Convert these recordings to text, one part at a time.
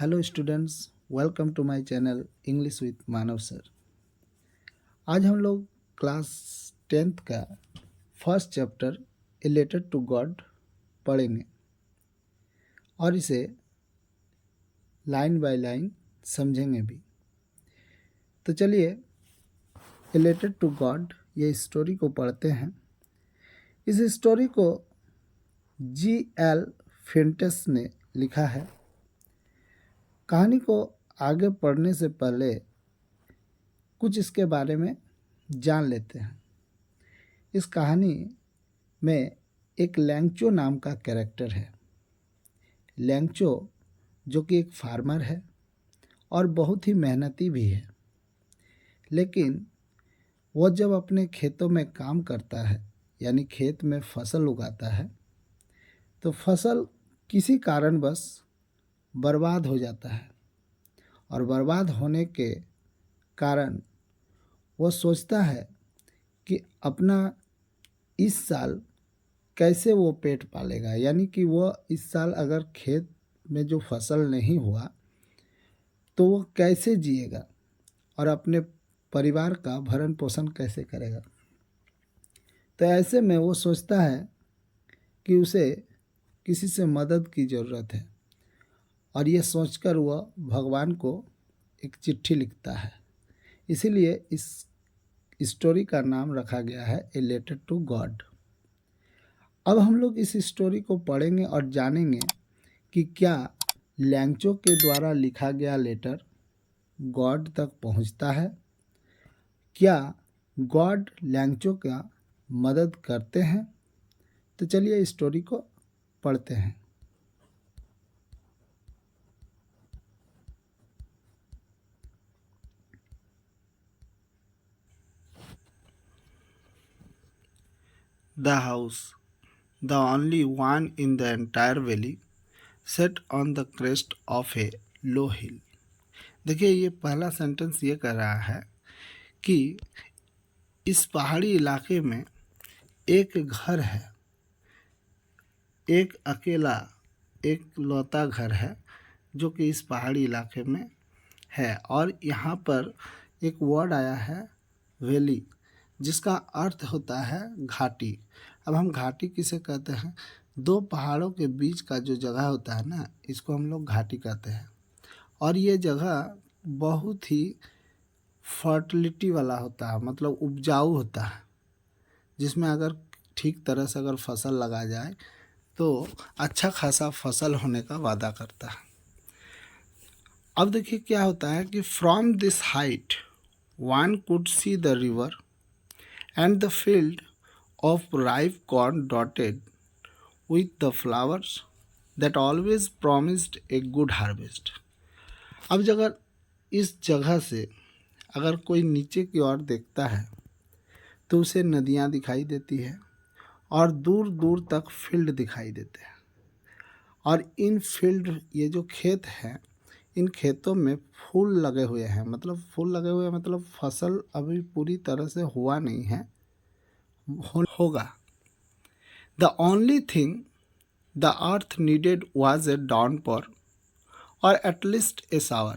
Hello students, welcome to my channel English with Manav sir. आज हम लोग क्लास 10th का first chapter a letter to God पढ़ेंगे और इसे लाइन बाय लाइन समझेंगे भी। तो चलिए ए लेटर टू गॉड ये स्टोरी को पढ़ते हैं। इस स्टोरी को G.L. फेंटेस ने लिखा है। कहानी को आगे पढ़ने से पहले कुछ इसके बारे में जान लेते हैं। इस कहानी में एक लैंगचो नाम का कैरेक्टर है। लैंगचो जो कि एक फार्मर है और बहुत ही मेहनती भी है, लेकिन वह जब अपने खेतों में काम करता है यानी खेत में फसल उगाता है तो फसल किसी कारणवश बर्बाद हो जाता है और बर्बाद होने के कारण वह सोचता है कि अपना इस साल कैसे वो पेट पालेगा, यानी कि वह इस साल अगर खेत में जो फसल नहीं हुआ तो वो कैसे जिएगा और अपने परिवार का भरण पोषण कैसे करेगा। तो ऐसे में वो सोचता है कि उसे किसी से मदद की ज़रूरत है और ये सोचकर वह भगवान को एक चिट्ठी लिखता है। इसीलिए इस स्टोरी का नाम रखा गया है ए लेटर टू गॉड। अब हम लोग इस स्टोरी को पढ़ेंगे और जानेंगे कि क्या लैंगचो के द्वारा लिखा गया लेटर गॉड तक पहुंचता है, क्या गॉड लैंगचो का मदद करते हैं। तो चलिए इस स्टोरी को पढ़ते हैं। The house, the only one in the entire valley, set on the crest of a low hill। देखिए, ये पहला सेंटेंस ये कह रहा है कि इस पहाड़ी इलाके में एक घर है, एक अकेला एक लौता घर है जो कि इस पहाड़ी इलाके में है। और यहाँ पर एक वर्ड आया है वैली, जिसका अर्थ होता है घाटी। अब हम घाटी किसे कहते हैं? दो पहाड़ों के बीच का जो जगह होता है ना, इसको हम लोग घाटी कहते हैं। और ये जगह बहुत ही फर्टिलिटी वाला होता है, मतलब उपजाऊ होता है, जिसमें अगर ठीक तरह से अगर फसल लगा जाए तो अच्छा खासा फसल होने का वादा करता है। अब देखिए क्या होता है कि from this height one could see the river and the field of ripe corn dotted with the flowers that always promised a good harvest। अब अगर इस जगह से अगर कोई नीचे की ओर देखता है तो उसे नदियाँ दिखाई देती है और दूर दूर तक फील्ड दिखाई देते हैं। और इन फील्ड, ये जो खेत हैं, इन खेतों में फूल लगे हुए हैं। मतलब फूल लगे हुए हैं मतलब फसल अभी पूरी तरह से हुआ नहीं है, होगा। The only thing the earth needed was a downpour or at least a shower।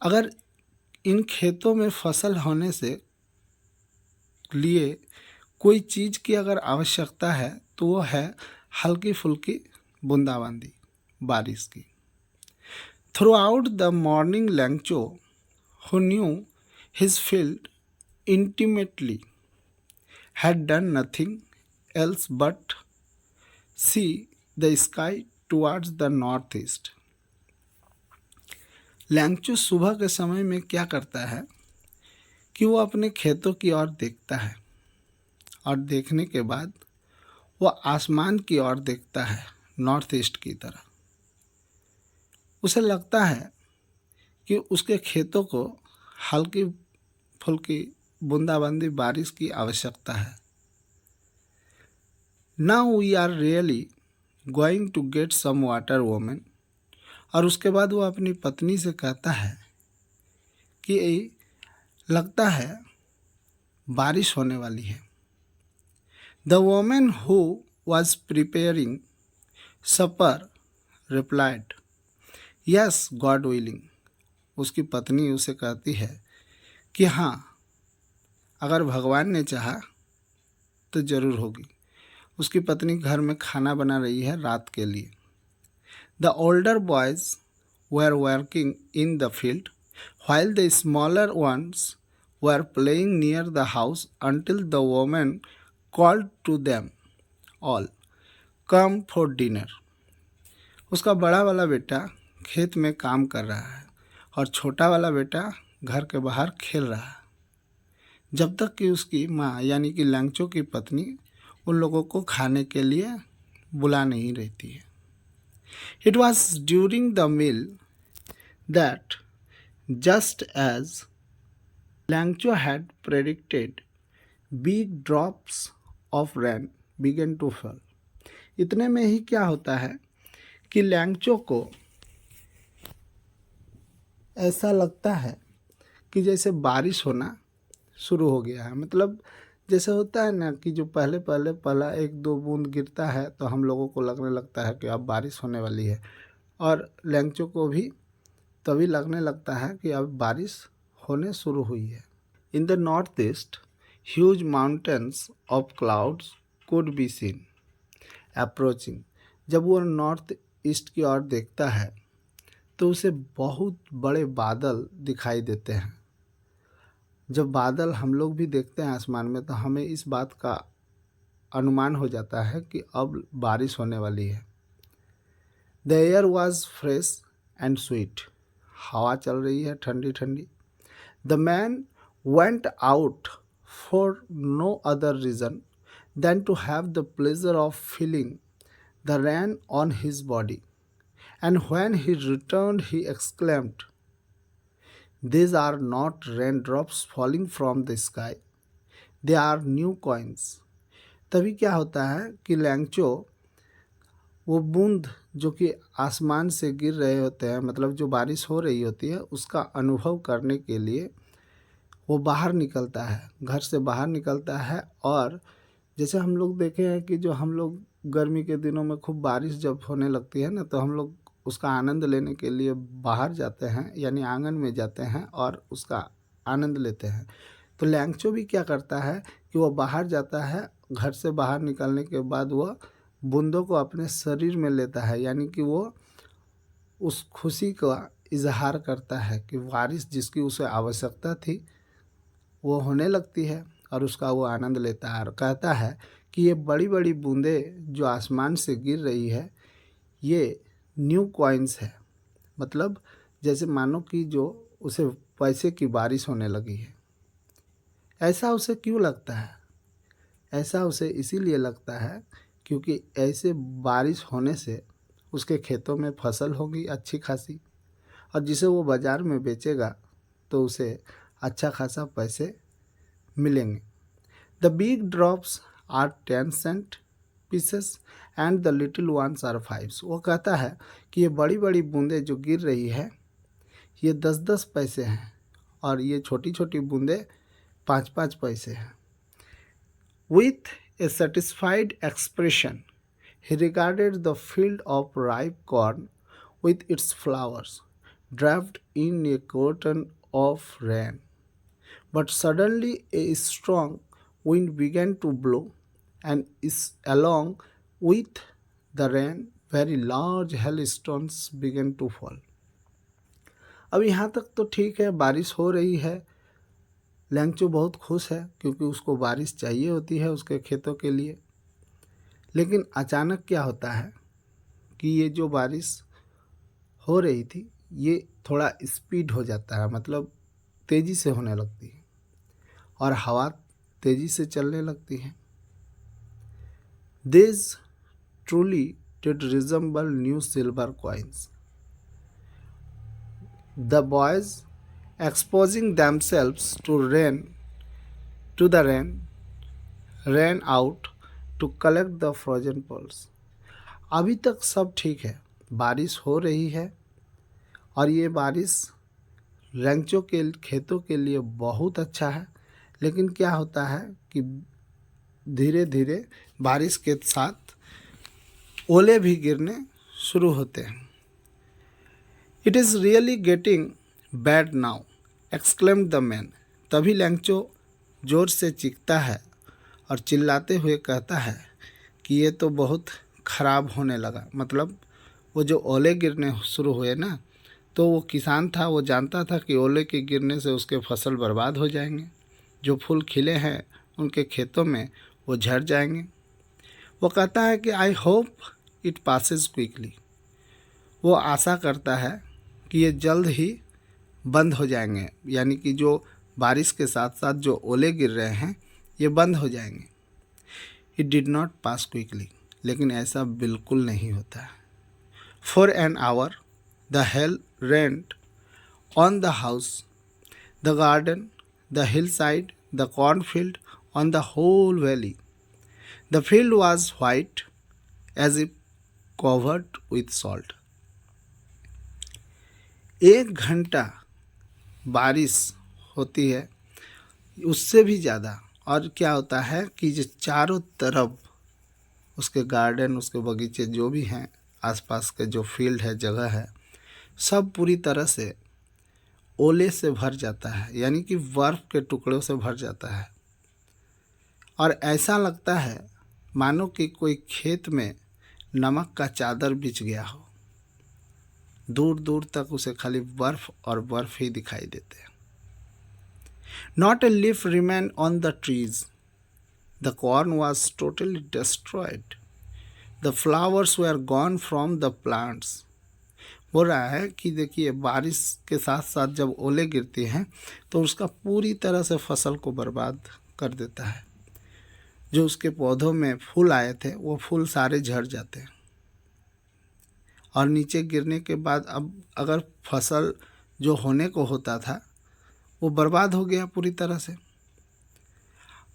अगर इन खेतों में फसल होने से लिए कोई चीज़ की अगर आवश्यकता है तो वो है हल्की फुल्की बूंदाबांदी, बारिश की। Throughout the morning Langcho, who knew his field intimately, had done nothing else but see the sky towards the northeast। लैंगचो सुबह के समय में क्या करता है कि वो अपने खेतों की ओर देखता है और देखने के बाद वो आसमान की ओर देखता है, नॉर्थ ईस्ट की तरफ। उसे लगता है कि उसके खेतों को हल्की फुल्की बूंदाबांदी बारिश की आवश्यकता है। Now we are really going to get some water woman। और उसके बाद वो अपनी पत्नी से कहता है कि लगता है बारिश होने वाली है। The woman who was preparing supper replied yes God willing, उसकी पत्नी उसे कहती है कि हाँ, अगर भगवान ने चाहा तो ज़रूर होगी। उसकी पत्नी घर में खाना बना रही है रात के लिए। The older boys were working in the field while the smaller ones were playing near the house until the woman called to them all, come for dinner. उसका बड़ा वाला बेटा खेत में काम कर रहा है और छोटा वाला बेटा घर के बाहर खेल रहा है, जब तक कि उसकी माँ यानी कि लैंगचो की पत्नी उन लोगों को खाने के लिए बुला नहीं रहती है। It was during the meal that just as Langcho had predicted, big drops of rain began to fall. इतने में ही क्या होता है कि लैंगचो को ऐसा लगता है कि जैसे बारिश होना शुरू हो गया है। मतलब जैसे होता है ना कि जो पहला एक दो बूंद गिरता है तो हम लोगों को लगने लगता है कि अब बारिश होने वाली है, और लैंगचो को भी तभी लगने लगता है कि अब बारिश होने शुरू हुई है। In the north east huge mountains of clouds could be seen approaching. जब वो नॉर्थ ईस्ट की ओर देखता है तो उसे बहुत बड़े बादल दिखाई देते हैं। जब बादल हम लोग भी देखते हैं आसमान में तो हमें इस बात का अनुमान हो जाता है कि अब बारिश होने वाली है। The air was fresh and sweet, हवा चल रही है ठंडी ठंडी। The man went out for no other reason than to have the pleasure of feeling the rain on his body, and when he returned he exclaimed, these are not raindrops falling from the sky, they are new coins. तभी क्या होता है कि लैंगचो वो बूंद जो कि आसमान से गिर रहे होते हैं, मतलब जो बारिश हो रही होती है, उसका अनुभव करने के लिए वो बाहर निकलता है, घर से बाहर निकलता है। और जैसे हम लोग देखे हैं कि जो हम लोग गर्मी के दिनों में खूब बारिश जब होने लगती है ना, तो हम लोग उसका आनंद लेने के लिए बाहर जाते हैं, यानी आंगन में जाते हैं और उसका आनंद लेते हैं। तो लैंगचो भी क्या करता है कि वह बाहर जाता है, घर से बाहर निकलने के बाद वह बूंदों को अपने शरीर में लेता है, यानी कि वो उस खुशी का इजहार करता है कि बारिश जिसकी उसे आवश्यकता थी वो होने लगती है, और उसका वो आनंद लेता है। और कहता है कि ये बड़ी बड़ी बूंदें जो आसमान से गिर रही है ये न्यू कॉइन्स है, मतलब जैसे मानो कि जो उसे पैसे की बारिश होने लगी है। ऐसा उसे क्यों लगता है? ऐसा उसे इसीलिए लगता है क्योंकि ऐसे बारिश होने से उसके खेतों में फसल होगी अच्छी खासी, और जिसे वो बाज़ार में बेचेगा तो उसे अच्छा खासा पैसे मिलेंगे। The big drops are 10 cent pieces and the little ones are 5। वो कहता है कि ये बड़ी बड़ी बूंदें जो गिर रही है ये 10-10 पैसे हैं, और ये छोटी छोटी बूंदें 5-5 पैसे हैं। With A satisfied expression he regarded the field of ripe corn with its flowers draped in a curtain of rain. But suddenly a strong wind began to blow, and along with the rain very large hailstones began to fall. अब यहाँ तक तो ठीक है, बारिश हो रही है, लैंगचो बहुत खुश है क्योंकि उसको बारिश चाहिए होती है उसके खेतों के लिए। लेकिन अचानक क्या होता है कि ये जो बारिश हो रही थी ये थोड़ा स्पीड हो जाता है, मतलब तेज़ी से होने लगती है और हवा तेज़ी से चलने लगती है। This truly did resemble new silver coins. The boys exposing themselves to the rain ran out to collect the frozen pearls. अभी तक सब ठीक है, बारिश हो रही है और ये बारिश लैंगचो के खेतों के लिए बहुत अच्छा है। लेकिन क्या होता है कि धीरे धीरे बारिश के साथ ओले भी गिरने शुरू होते हैं। It is really getting bad now, exclaimed the man. तभी लैंगचो जोर से चीखता है और चिल्लाते हुए कहता है कि ये तो बहुत ख़राब होने लगा। मतलब वो जो ओले गिरने शुरू हुए ना, तो वो किसान था, वो जानता था कि ओले के गिरने से उसके फसल बर्बाद हो जाएंगे, जो फूल खिले हैं उनके खेतों में वो झड़ जाएंगे। वो कहता है कि I hope it passes quickly. वो आशा करता है कि ये जल्द ही बंद हो जाएंगे, यानी कि जो बारिश के साथ साथ जो ओले गिर रहे हैं ये बंद हो जाएंगे। It did not pass quickly, लेकिन ऐसा बिल्कुल नहीं होता है। For an hour the hail rained on the house, the garden, the hill side, the cornfield, on the whole valley. The field was white as if covered with salt. 1 घंटा बारिश होती है, उससे भी ज़्यादा। और क्या होता है कि जो चारों तरफ उसके गार्डन, उसके बगीचे जो भी हैं, आसपास के जो फील्ड है, जगह है, सब पूरी तरह से ओले से भर जाता है, यानी कि बर्फ़ के टुकड़ों से भर जाता है। और ऐसा लगता है मानो कि कोई खेत में नमक का चादर बिछ गया हो। दूर दूर तक उसे खाली बर्फ़ और बर्फ़ ही दिखाई देते हैं। Not a leaf remained on the trees. The corn was totally destroyed. The flowers were gone from the plants. बोल रहा है कि देखिए, बारिश के साथ साथ जब ओले गिरती हैं तो उसका पूरी तरह से फसल को बर्बाद कर देता है। जो उसके पौधों में फूल आए थे वो फूल सारे झड़ जाते हैं, और नीचे गिरने के बाद अब अगर फसल जो होने को होता था वो बर्बाद हो गया पूरी तरह से।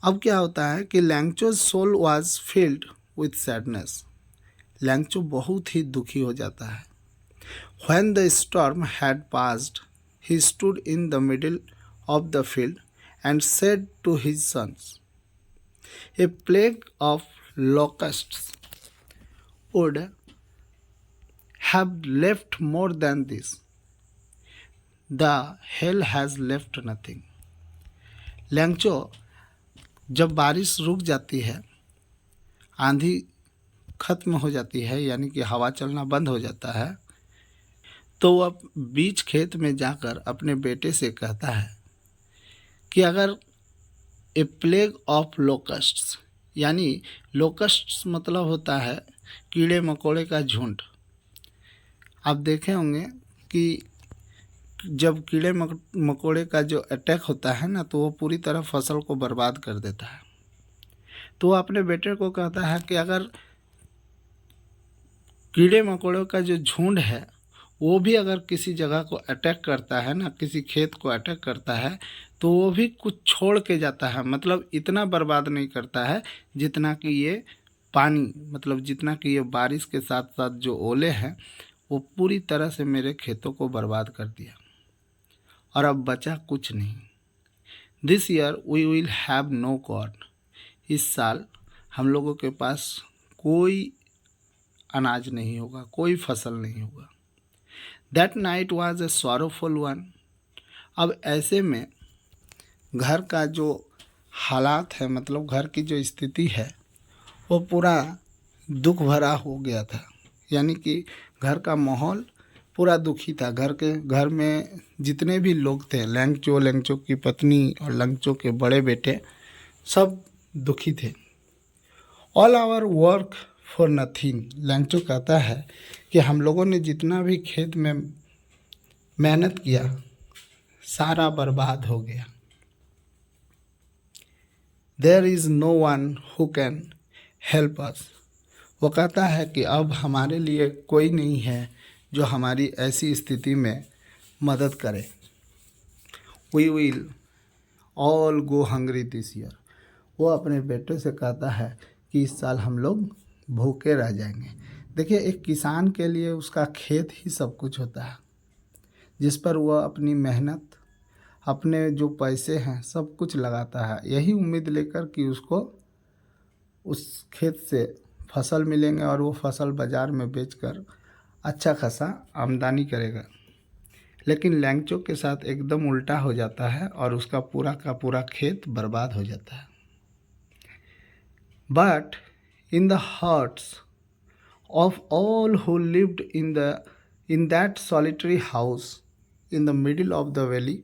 अब क्या होता है कि Lencho's soul was filled with sadness. Lencho बहुत ही दुखी हो जाता है। When the storm had passed, he stood in the middle of the field and said to his sons, a plague of locusts would have left more than this. The hell has left nothing. लैंगचो जब बारिश रुक जाती है, आंधी खत्म हो जाती है, यानी कि हवा चलना बंद हो जाता है, तो वह बीच खेत में जाकर अपने बेटे से कहता है कि अगर ए प्लेग ऑफ लोकस्ट्स, यानी लोकस्ट्स मतलब होता है कीड़े मकोड़े का झुंड। आप देखे होंगे कि जब कीड़े मकोड़े का जो अटैक होता है ना, तो वो पूरी तरह फसल को बर्बाद कर देता है। तो वो अपने बेटे को कहता है कि अगर कीड़े मकोड़ों का जो झुंड है वो भी अगर किसी जगह को अटैक करता है ना, किसी खेत को अटैक करता है, तो वो भी कुछ छोड़ के जाता है। मतलब इतना बर्बाद नहीं करता है जितना कि ये पानी, मतलब जितना कि ये बारिश के साथ साथ जो ओले हैं वो पूरी तरह से मेरे खेतों को बर्बाद कर दिया, और अब बचा कुछ नहीं। This year we will have no corn. इस साल हम लोगों के पास कोई अनाज नहीं होगा, कोई फसल नहीं होगा। That night was a sorrowful one. अब ऐसे में घर का जो हालात है, मतलब घर की जो स्थिति है, वो पूरा दुख भरा हो गया था। यानी कि घर का माहौल पूरा दुखी था। घर में जितने भी लोग थे, लैंगचो की पत्नी और लैंगचो के बड़े बेटे, सब दुखी थे। All our work for nothing. Lencho कहता है कि हम लोगों ने जितना भी खेत में मेहनत किया सारा बर्बाद हो गया। There is no one who can help us. वो कहता है कि अब हमारे लिए कोई नहीं है जो हमारी ऐसी स्थिति में मदद करे। We will all go hungry this year. वो अपने बेटे से कहता है कि इस साल हम लोग भूखे रह जाएंगे। देखिए, एक किसान के लिए उसका खेत ही सब कुछ होता है, जिस पर वह अपनी मेहनत, अपने जो पैसे हैं सब कुछ लगाता है, यही उम्मीद लेकर कि उसको उस खेत से फसल मिलेंगे और वो फसल बाज़ार में बेचकर अच्छा खासा आमदनी करेगा। लेकिन लैंगचो के साथ एकदम उल्टा हो जाता है और उसका पूरा का पूरा खेत बर्बाद हो जाता है। But in the hearts of all who lived in that solitary house in the middle of the valley,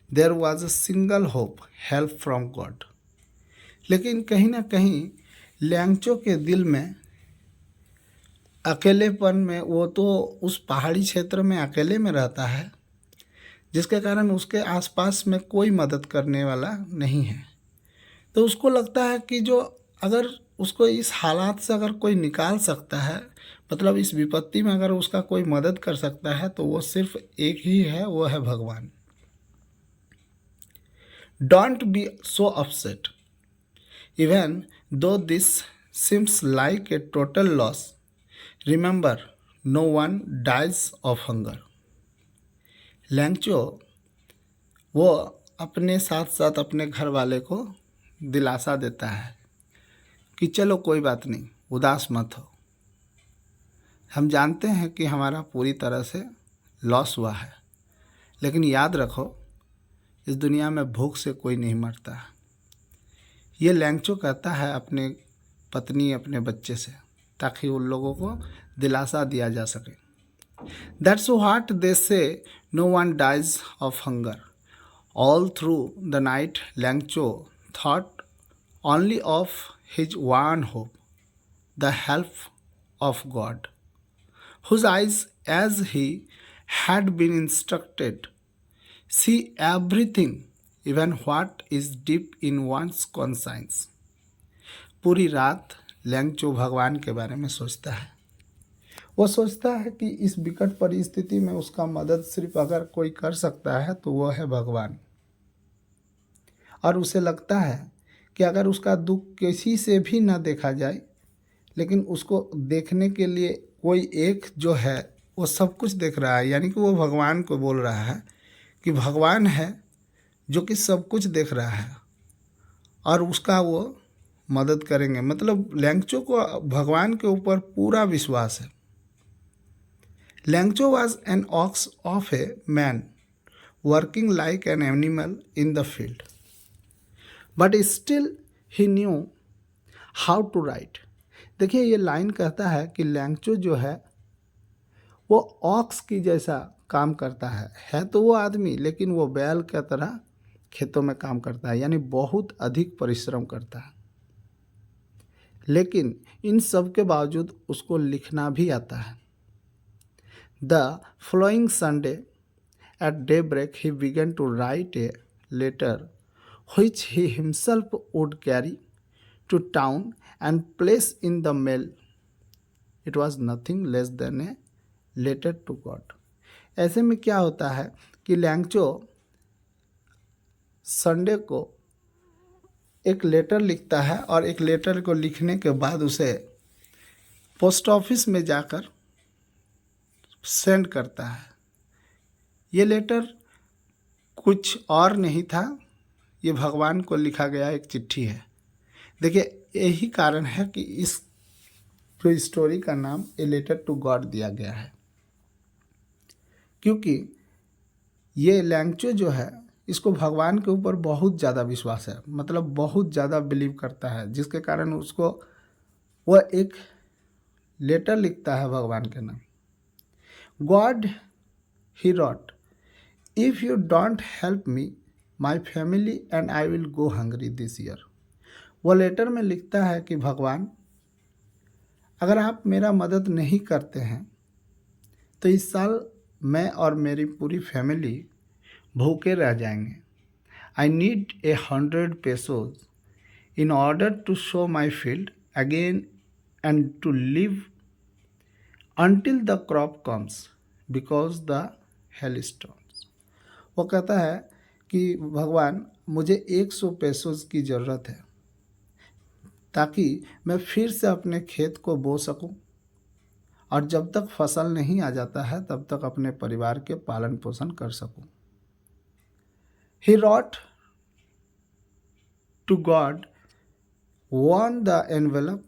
there was a single hope, help from God. लेकिन कहीं ना कहीं लैंगचो के दिल में अकेलेपन में, वो तो उस पहाड़ी क्षेत्र में अकेले में रहता है, जिसके कारण उसके आसपास में कोई मदद करने वाला नहीं है। तो उसको लगता है कि जो अगर उसको इस हालात से अगर कोई निकाल सकता है, मतलब इस विपत्ति में अगर उसका कोई मदद कर सकता है, तो वो सिर्फ एक ही है, वो है भगवान। Don't be so upset even though this seems like a total loss, remember no one dies of hunger. Lencho वो अपने साथ साथ अपने घर वाले को दिलासा देता है कि चलो कोई बात नहीं, उदास मत हो। हम जानते हैं कि हमारा पूरी तरह से लॉस हुआ है, लेकिन याद रखो इस दुनिया में भूख से कोई नहीं मरता। ये लैंगचो कहता है अपने पत्नी अपने बच्चे से, ताकि उन लोगों को दिलासा दिया जा सके। That's what they say, no one dies of hunger. All through the night Lencho thought only of his one hope, the help of God, whose eyes, as he had been instructed, see everything, even what is deep in one's conscience. पूरी रात लैंगचो भगवान के बारे में सोचता है। वो सोचता है कि इस विकट परिस्थिति में उसका मदद सिर्फ अगर कोई कर सकता है तो वो है भगवान। और उसे लगता है कि अगर उसका दुख किसी से भी न देखा जाए, लेकिन उसको देखने के लिए कोई एक जो है वो सब कुछ देख रहा है, यानी कि वो भगवान को बोल रहा है कि भगवान है जो कि सब कुछ देख रहा है और उसका वो मदद करेंगे। मतलब लैंगचो को भगवान के ऊपर पूरा विश्वास है। Lencho was an ox of a man working like an animal in the field, but still he knew how to write. देखिए ये लाइन कहता है कि लैंगचो जो है वो ऑक्स की जैसा काम करता है तो वो आदमी, लेकिन वो बैल की तरह खेतों में काम करता है, यानी बहुत अधिक परिश्रम करता है। लेकिन इन सब के बावजूद उसको लिखना भी आता है। The following Sunday at daybreak he began to write a letter which he himself would carry to town and place in the mail. It was nothing less than a letter to God. ऐसे में क्या होता है कि लैंगचो Sunday को एक letter लिखता है और एक लेटर को लिखने के बाद उसे पोस्ट ऑफिस में जाकर सेंड करता है। ये लेटर कुछ और नहीं था, ये भगवान को लिखा गया एक चिट्ठी है। देखिए यही कारण है कि इस स्टोरी का नाम ए लेटर टू गॉड दिया गया है, क्योंकि ये लैंगचो जो है इसको भगवान के ऊपर बहुत ज़्यादा विश्वास है, मतलब बहुत ज़्यादा बिलीव करता है, जिसके कारण उसको वह एक लेटर लिखता है भगवान के नाम। God he wrote, if you don't help me my family and I will go hungry this year. वो लेटर में लिखता है कि भगवान अगर आप मेरा मदद नहीं करते हैं तो इस साल मैं और मेरी पूरी फैमिली भूखे रह जाएंगे। I need 100 pesos in order to sow my field again and to live until the crop comes because the hailstones। वो कहता है कि भगवान मुझे 100 पेसोस की ज़रूरत है ताकि मैं फिर से अपने खेत को बो सकूं और जब तक फसल नहीं आ जाता है तब तक अपने परिवार के पालन पोषण कर सकूं। He wrote to God, won the envelope,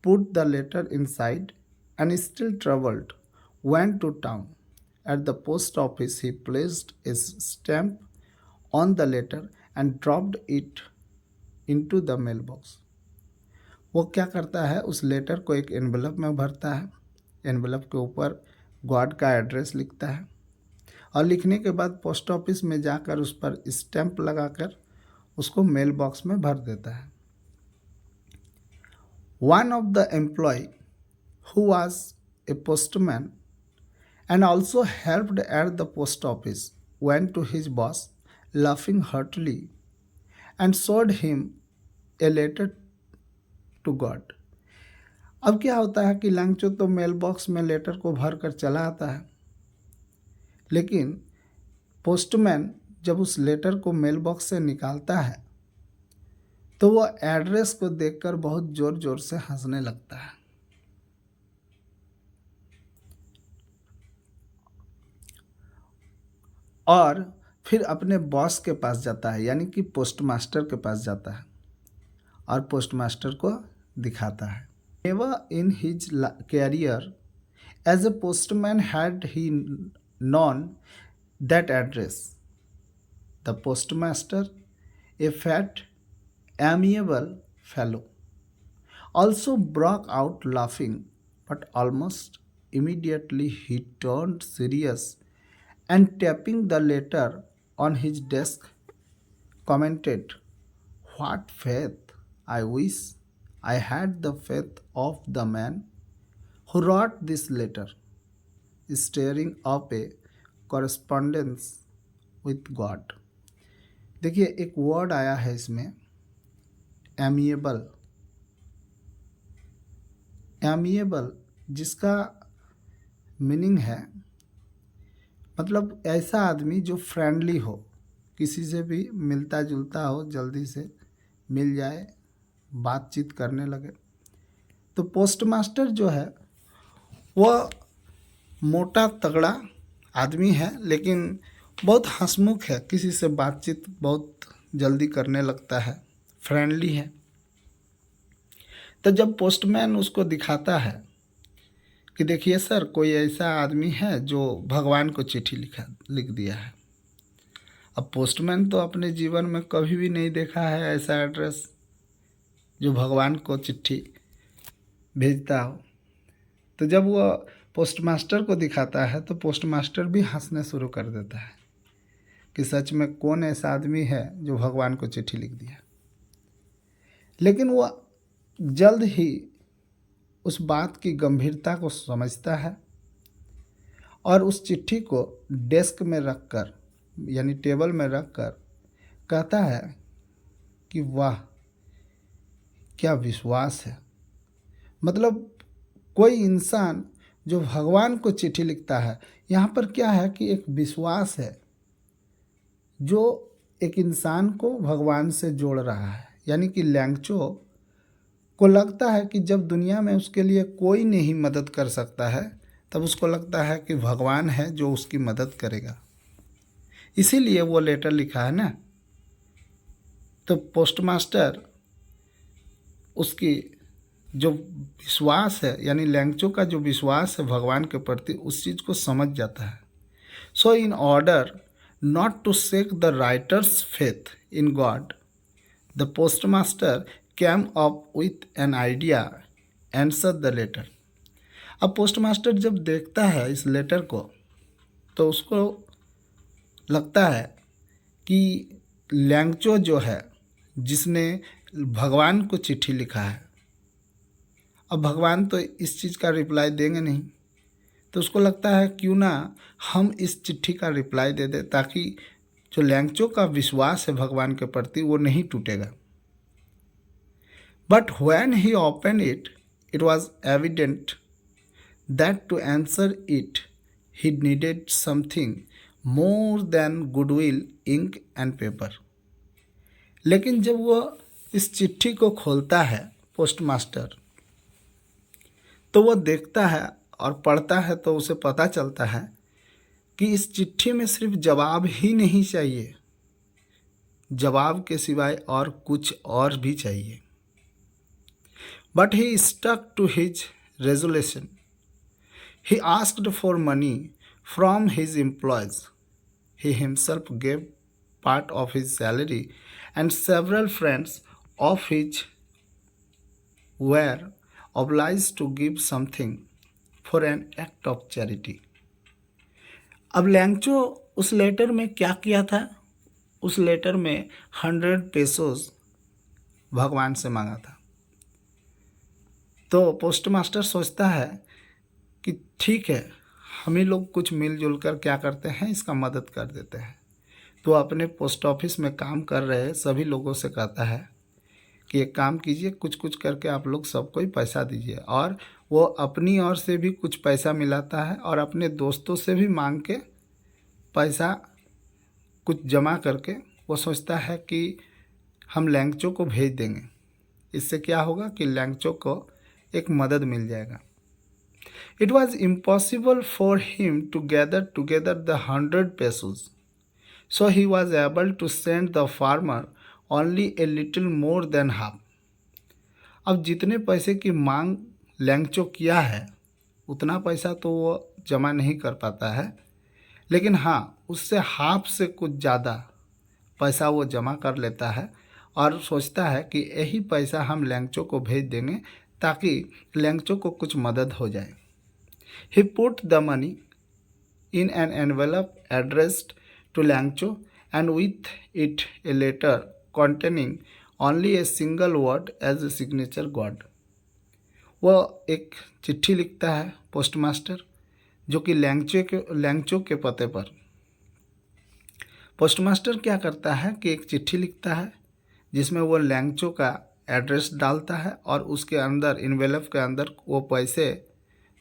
put the letter inside, and still troubled, went to town at the post office, he placed a stamp on the letter and dropped it into the mailbox. वो क्या करता है, उस letter को एक envelope में भरता है, एनवेलप के ऊपर गॉड का एड्रेस लिखता है और लिखने के बाद पोस्ट ऑफिस में जाकर उस पर स्टैंप लगाकर उसको मेल बॉक्स में भर देता है. One of the employee who was a postman and also helped at the post office went to his boss laughing heartily and showed him a letter to God. अब क्या होता है कि लैंगचो तो मेल बॉक्स में लेटर को भर कर चला आता है, लेकिन पोस्टमैन जब उस लेटर को मेल बॉक्स से निकालता है तो वो एड्रेस को देखकर बहुत जोर जोर से हंसने लगता है. और फिर अपने बॉस के पास जाता है, यानी कि पोस्टमास्टर के पास जाता है और पोस्टमास्टर को दिखाता है. Never in his career as a postman had he known that address. The postmaster, a fat amiable fellow, also broke out laughing, but almost immediately he turned serious and tapping the letter on his desk commented, "What faith! I wish I had the faith of the man who wrote this letter," stirring up a correspondence with God. देखिए एक word आया है इसमें, amiable. Amiable जिसका meaning है मतलब ऐसा आदमी जो फ्रेंडली हो, किसी से भी मिलता जुलता हो, जल्दी से मिल जाए, बातचीत करने लगे. तो पोस्टमास्टर जो है वह मोटा तगड़ा आदमी है, लेकिन बहुत हंसमुख है, किसी से बातचीत बहुत जल्दी करने लगता है, फ्रेंडली है. तो जब पोस्टमैन उसको दिखाता है कि देखिए सर, कोई ऐसा आदमी है जो भगवान को चिट्ठी लिख दिया है. अब पोस्टमैन तो अपने जीवन में कभी भी नहीं देखा है ऐसा एड्रेस जो भगवान को चिट्ठी भेजता हो. तो जब वो पोस्टमास्टर को दिखाता है तो पोस्टमास्टर भी हंसने शुरू कर देता है कि सच में कौन ऐसा आदमी है जो भगवान को चिट्ठी लिख दिया. लेकिन वो जल्द ही उस बात की गंभीरता को समझता है और उस चिट्ठी को डेस्क में रखकर, यानी टेबल में रखकर कहता है कि वाह क्या विश्वास है. मतलब कोई इंसान जो भगवान को चिट्ठी लिखता है, यहाँ पर क्या है कि एक विश्वास है जो एक इंसान को भगवान से जोड़ रहा है. यानी कि लैंगचो को लगता है कि जब दुनिया में उसके लिए कोई नहीं मदद कर सकता है, तब उसको लगता है कि भगवान है जो उसकी मदद करेगा, इसीलिए वो लेटर लिखा है ना. तो पोस्टमास्टर उसकी जो विश्वास है, यानी लैंगचो का जो विश्वास है भगवान के प्रति, उस चीज़ को समझ जाता है. So in order not to shake the writer's faith in God, the postmaster came up with an idea, answered the letter. अब पोस्टमास्टर जब देखता है इस लेटर को तो उसको लगता है कि लैंगचो जो है जिसने भगवान को चिट्ठी लिखा है, अब भगवान तो इस चीज़ का रिप्लाई देंगे नहीं, तो उसको लगता है क्यों ना हम इस चिट्ठी का रिप्लाई दे दें ताकि जो लैंगचो का विश्वास है भगवान के प्रति वो नहीं टूटेगा. But when he opened it, it was evident that to answer it, he needed something more than goodwill, ink and paper. लेकिन जब वो इस चिट्ठी को खोलता है पोस्टमास्टर, तो वो देखता है और पढ़ता है तो उसे पता चलता है कि इस चिट्ठी में सिर्फ जवाब ही नहीं चाहिए, जवाब के सिवाय और कुछ और भी चाहिए. But he stuck to his resolution. He asked for money from his employees. He himself gave part of his salary, and several friends of his were obliged to give something for an act of charity. अब लैंगचो उस letter में क्या किया था? उस letter में 100 pesos भगवान से मांगा था। तो पोस्ट मास्टर सोचता है कि ठीक है, हम ही लोग कुछ मिलजुल कर क्या करते हैं, इसका मदद कर देते हैं। तो अपने पोस्ट ऑफिस में काम कर रहे सभी लोगों से कहता है कि एक काम कीजिए, कुछ कुछ करके आप लोग सबको ही पैसा दीजिए। और वो अपनी ओर से भी कुछ पैसा मिलाता है और अपने दोस्तों से भी मांग के पैसा कुछ जमा करके वो सोचता है कि हम लैंगचो को भेज देंगे। इससे क्या होगा कि लैंगचो को एक मदद मिल जाएगा। It was impossible for him to gather together the 100 pesos, so he was able to send the farmer only a little more than half. अब जितने पैसे की मांग लैंगचो किया है उतना पैसा तो वो जमा नहीं कर पाता है, लेकिन हाँ, उससे हाफ से कुछ ज़्यादा पैसा वो जमा कर लेता है और सोचता है कि यही पैसा हम लैंगचो को भेज देंगे ताकि लैंगचो को कुछ मदद हो जाए। He put the money in an envelope addressed to Langcho and with it a letter containing only a single word as a signature God. वह एक चिट्ठी लिखता है पोस्ट मास्टर, जो कि लैंगचो के पते पर। पोस्ट मास्टर क्या करता है कि एक चिट्ठी लिखता है जिसमें वो लैंगचो का एड्रेस डालता है और उसके अंदर इन्वेलप के अंदर वो पैसे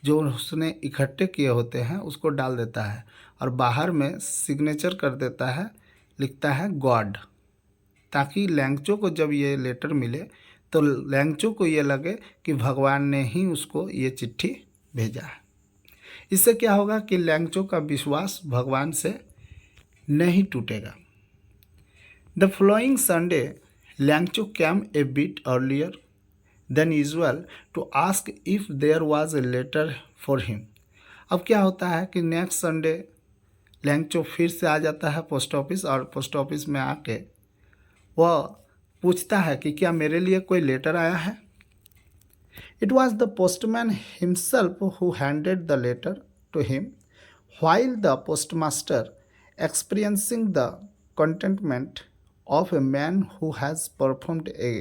जो उसने इकट्ठे किए होते हैं उसको डाल देता है और बाहर में सिग्नेचर कर देता है, लिखता है गॉड, ताकि लैंगचो को जब ये लेटर मिले तो लैंगचो को ये लगे कि भगवान ने ही उसको ये चिट्ठी भेजा है। इससे क्या होगा कि लैंगचो का विश्वास भगवान से नहीं टूटेगा। The following Sunday Lencho came a bit earlier than usual to ask if there was a letter for him. अब क्या होता है कि नेक्स्ट संडे लैंगचो फिर से आ जाता है पोस्ट ऑफिस और पोस्ट ऑफिस में आके वह पूछता है कि क्या मेरे लिए कोई लेटर आया है। It was the postman himself who handed the letter to him, while the postmaster, experiencing the contentment of a man who has performed a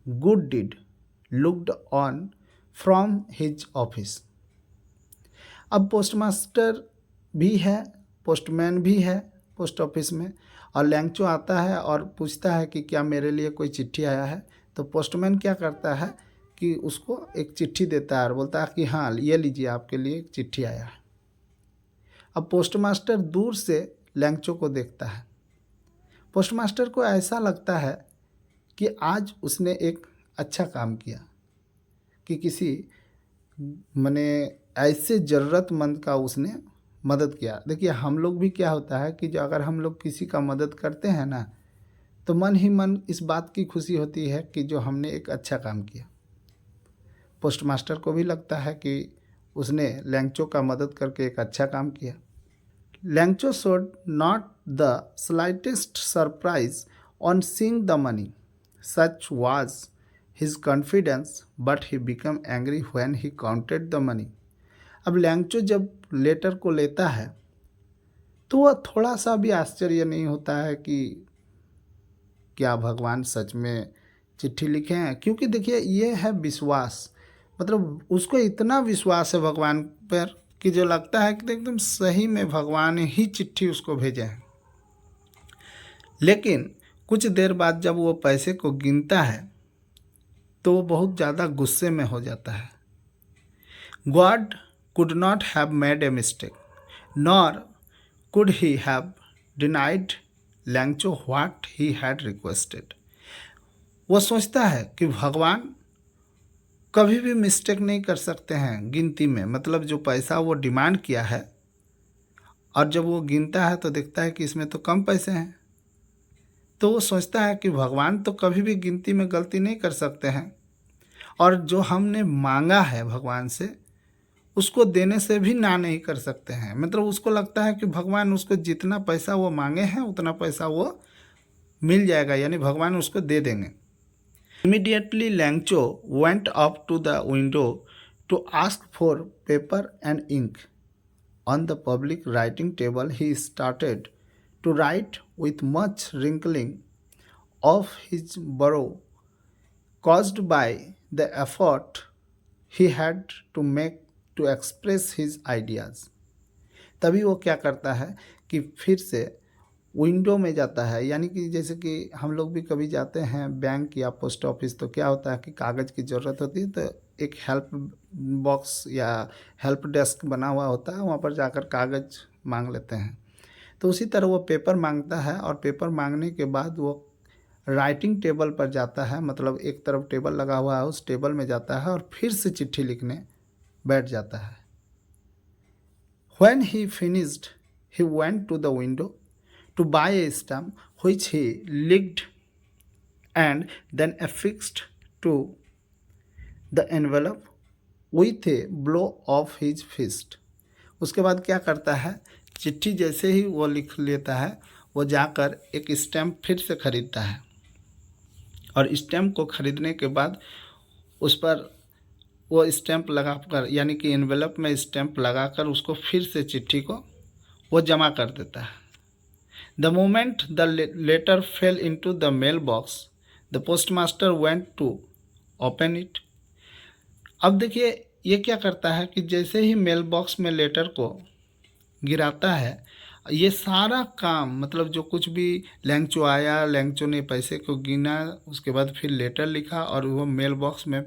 good deed, looked on from his office. अब postmaster भी है, postman भी है post office में और लैंगचो आता है और पूछता है कि क्या मेरे लिए कोई चिट्ठी आया है। तो पोस्टमैन क्या करता है कि उसको एक चिट्ठी देता है और बोलता है कि हाँ, ये लीजिए, आपके लिए एक चिट्ठी आया है। अब पोस्टमास्टर दूर से लैंगचो को देखता है। पोस्टमास्टर को ऐसा लगता है कि आज उसने एक अच्छा काम किया कि किसी माने ऐसे ज़रूरतमंद का उसने मदद किया। देखिए, हम लोग भी क्या होता है कि जो अगर हम लोग किसी का मदद करते हैं ना, तो मन ही मन इस बात की खुशी होती है कि जो हमने एक अच्छा काम किया। पोस्ट मास्टर को भी लगता है कि उसने लैंगचो का मदद करके एक अच्छा काम किया। Lencho showed not the slightest surprise on seeing the money, such was his confidence, but he became angry when he counted the money. अब लैंगचो जब लेटर को लेता है तो वह थोड़ा सा भी आश्चर्य नहीं होता है कि क्या भगवान सच में चिट्ठी लिखे हैं, क्योंकि देखिए ये है विश्वास। मतलब उसको इतना विश्वास है भगवान पर कि जो लगता है कि एकदम सही में भगवान ही चिट्ठी उसको भेजे हैं। लेकिन कुछ देर बाद जब वो पैसे को गिनता है तो वो बहुत ज़्यादा गुस्से में हो जाता है। God could not have made a mistake, nor could he have denied Lencho what he had requested. वो सोचता है कि भगवान कभी भी मिस्टेक नहीं कर सकते हैं गिनती में। मतलब जो पैसा वो डिमांड किया है और जब वो गिनता है तो देखता है कि इसमें तो कम पैसे हैं, तो वो सोचता है कि भगवान तो कभी भी गिनती में गलती नहीं कर सकते हैं और जो हमने मांगा है भगवान से उसको देने से भी ना नहीं कर सकते हैं। मतलब उसको लगता है कि भगवान उसको जितना पैसा वो मांगे हैं उतना पैसा वो मिल जाएगा, यानी भगवान उसको दे देंगे। Immediately Lencho went up to the window to ask for paper and ink. On the public writing table, he started to write with much wrinkling of his brow, caused by the effort he had to make to express his ideas. तभी वो क्या करता है कि फिर से window में जाता है, यानी कि जैसे कि हम लोग भी कभी जाते हैं बैंक या पोस्ट ऑफिस, तो क्या होता है कि कागज़ की ज़रूरत होती है, तो एक हेल्प बॉक्स या हेल्प डेस्क बना हुआ होता है, वहाँ पर जाकर कागज़ मांग लेते हैं। तो उसी तरह वो पेपर मांगता है, और पेपर मांगने के बाद वो राइटिंग टेबल पर जाता है, मतलब एक तरफ टेबल लगा हुआ है, उस टेबल में जाता है और फिर से चिट्ठी लिखने बैठ जाता है। When he finished, he went to the window to buy a stamp, which he licked and then affixed to the envelope with a blow of his fist. उसके बाद क्या करता है, चिट्ठी जैसे ही वो लिख लेता है, वो जाकर एक स्टैम्प फिर से खरीदता है, और स्टैम्प को खरीदने के बाद उस पर वो स्टैम्प लगाकर, यानी कि एनवेलप में स्टैम्प लगाकर उसको फिर से चिट्ठी को वो जमा कर देता है। The moment the letter fell into the mail box, the postmaster went to open it. अब देखिए ये क्या करता है कि जैसे ही मेल बॉक्स में लेटर को गिराता है, ये सारा काम, मतलब जो कुछ भी लैंगचो आया, लैंगचो ने पैसे को गिना, उसके बाद फिर लेटर लिखा और वो मेल बॉक्स में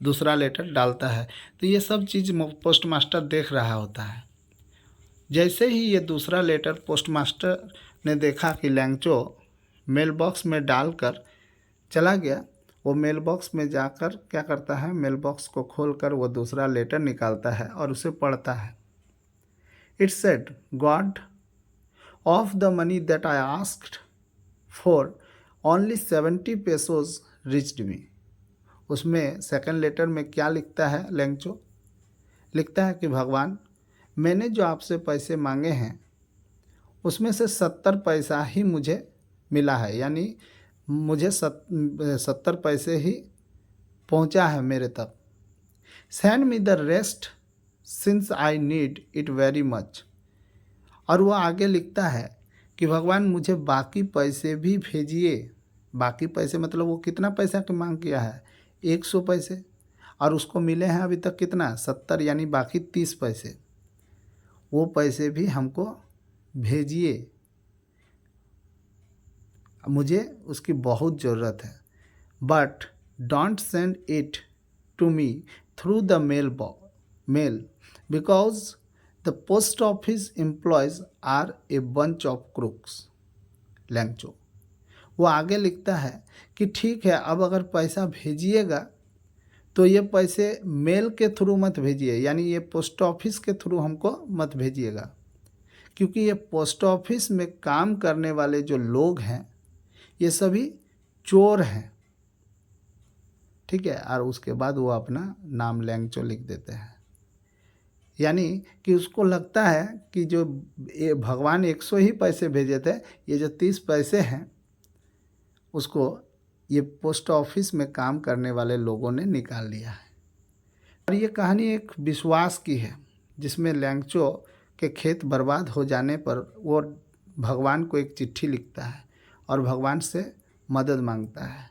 दूसरा लेटर डालता है, तो ये सब चीज़ पोस्टमास्टर देख रहा होता है। जैसे ही ये दूसरा लेटर पोस्टमास्टर ने देखा कि लैंगचो मेल बॉक्स में डालकर चला गया, वो मेल बॉक्स में जाकर क्या करता है, मेल बॉक्स को खोलकर वो दूसरा लेटर निकालता है और उसे पढ़ता है। It said, God of the money that I asked for only 70 pesos reached me. उसमें सेकंड लेटर में क्या लिखता है लैंगचो? लिखता है कि भगवान, मैंने जो आपसे पैसे मांगे हैं उसमें से 70 पैसा ही मुझे मिला है, यानी मुझे 70 पैसे ही पहुंचा है मेरे तक। Send me the rest since I need it very much. और वो आगे लिखता है कि भगवान मुझे बाकी पैसे भी भेजिए। बाकी पैसे मतलब वो कितना पैसा की मांग किया है, 100 पैसे, और उसको मिले हैं अभी तक कितना, 70, यानी बाकी 30 पैसे। वो पैसे भी हमको भेजिए, मुझे उसकी बहुत ज़रूरत है। But don't send it to me through the mail because the post office employees are a bunch of crooks. Lencho वो आगे लिखता है कि ठीक है, अब अगर पैसा भेजिएगा तो ये पैसे मेल के थ्रू मत भेजिए, यानी ये पोस्ट ऑफिस के थ्रू हमको मत भेजिएगा, क्योंकि ये पोस्ट ऑफिस में काम करने वाले जो लोग हैं ये सभी चोर हैं। ठीक है, और उसके बाद वो अपना नाम लैंगचो लिख देते हैं। यानी कि उसको लगता है कि जो भगवान 100 ही पैसे भेजे थे, ये जो 30 पैसे हैं उसको ये पोस्ट ऑफिस में काम करने वाले लोगों ने निकाल लिया है। और ये कहानी एक विश्वास की है, जिसमें लैंगचो के खेत बर्बाद हो जाने पर वो भगवान को एक चिट्ठी लिखता है और भगवान से मदद मांगता है।